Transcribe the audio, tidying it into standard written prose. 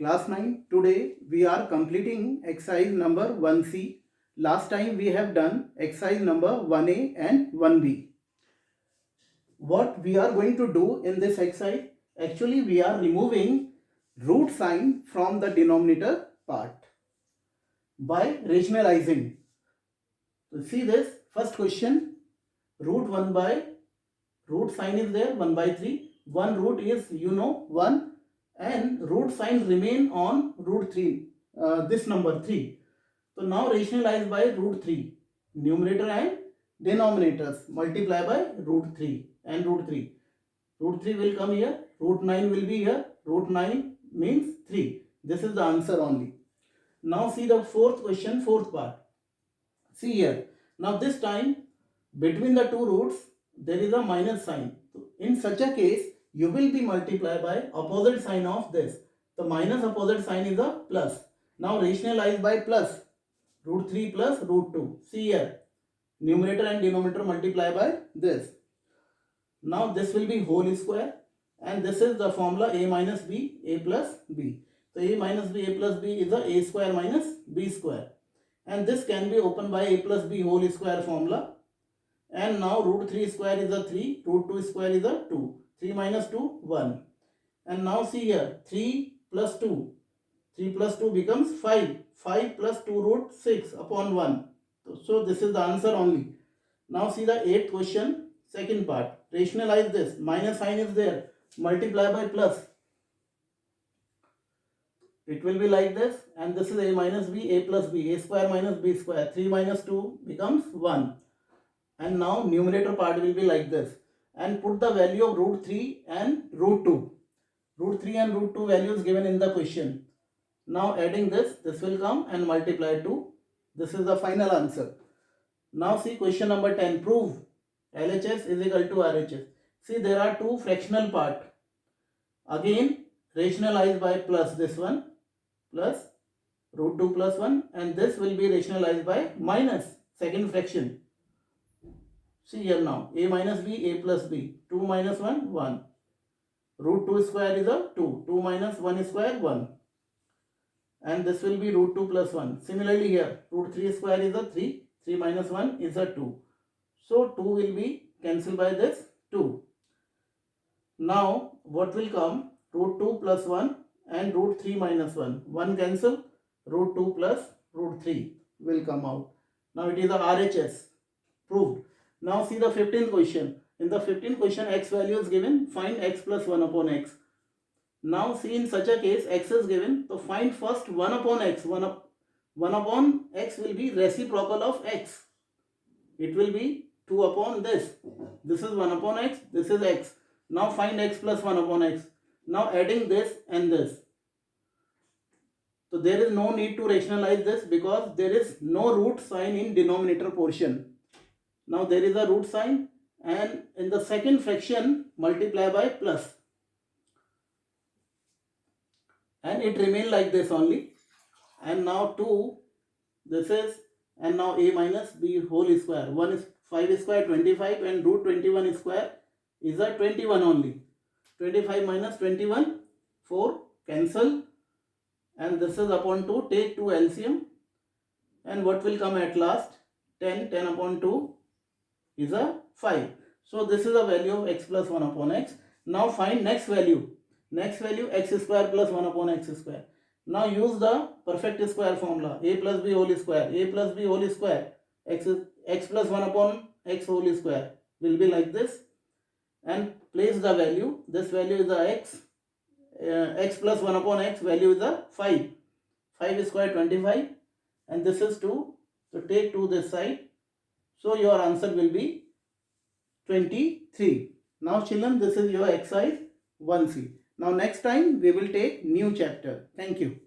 Class 9, today we are completing exercise number 1C. Last time we have done exercise number 1A and 1B. What we are going to do in this exercise, actually we are removing root sign from the denominator part by rationalizing. So see this first question, root 1 by, root sign is there 1 by 3. One root is 1 and root sign remain on root 3, this number 3. So now rationalize by root 3. Numerator and denominators multiply by root 3 and root 3. Root 3 will come here, root 9 will be here, root 9 means 3. This is the answer only. Now see the fourth question, fourth part. See here. Now this time between the two roots there is a minus sign. In such a case you will be multiplied by opposite sign of this. The minus opposite sign is a plus. Now rationalize by plus. Root 3 plus root 2. See here. Numerator and denominator multiply by this. Now this will be whole square. And this is the formula a minus b, a plus b. So a minus b, a plus b is a a square minus b square. And this can be opened by a plus b whole square formula. And now root 3 square is a 3, root 2 square is a 2. 3 minus 2, 1. And now see here, 3 plus 2. 3 plus 2 becomes 5. 5 plus 2 root 6 upon 1. So this is the answer only. Now see the 8th question, second part. Rationalize this. Minus sign is there. Multiply by plus. It will be like this. And this is a minus b, a plus b. A square minus b square. 3 minus 2 becomes 1. And now numerator part will be like this. And put the value of root 3 and root 2. Root 3 and root 2 values given in the question. Now adding this will come and multiply 2. This is the final answer. Now see question number 10. Prove LHS is equal to RHS. See there are two fractional part. Again rationalize by plus this one. Plus root 2 plus 1. And this will be rationalized by minus second fraction. See here now, a minus b, a plus b, 2 minus 1, 1. Root 2 square is a 2, 2 minus 1 square, 1. And this will be root 2 plus 1. Similarly here, root 3 square is a 3, 3 minus 1 is a 2. So 2 will be cancelled by this 2. Now what will come? Root 2 plus 1 and root 3 minus 1. 1 cancel, root 2 plus root 3 will come out. Now it is a RHS, proved. Now see the 15th question. In the 15th question, x value is given. Find x plus 1 upon x. Now see in such a case, x is given. So find first 1 upon x. 1 upon x will be reciprocal of x. It will be 2 upon this. This is 1 upon x. This is x. Now find x plus 1 upon x. Now adding this and this. So there is no need to rationalize this because there is no root sign in denominator portion. Now there is a root sign and in the second fraction multiply by plus. And it remain like this only. And now 2, this is, and now a minus b whole square. 1 is 5 square 25 and root 21 square is a 21 only. 25 minus 21, 4, cancel. And this is upon 2, take 2 LCM. And what will come at last? 10, 10 upon 2. Is a 5. So this is the value of x plus 1 upon x. Now find next value. Next value x square plus 1 upon x square. Now use the perfect square formula. A plus b whole square. A plus b whole square. X plus 1 upon x whole square will be like this. And place the value. This value is the x. X plus 1 upon x value is a 5. 5 square 25. And this is 2. So take 2 this side. So your answer will be 23. Now children, this is your exercise 1C. Now next time we will take new chapter. Thank you.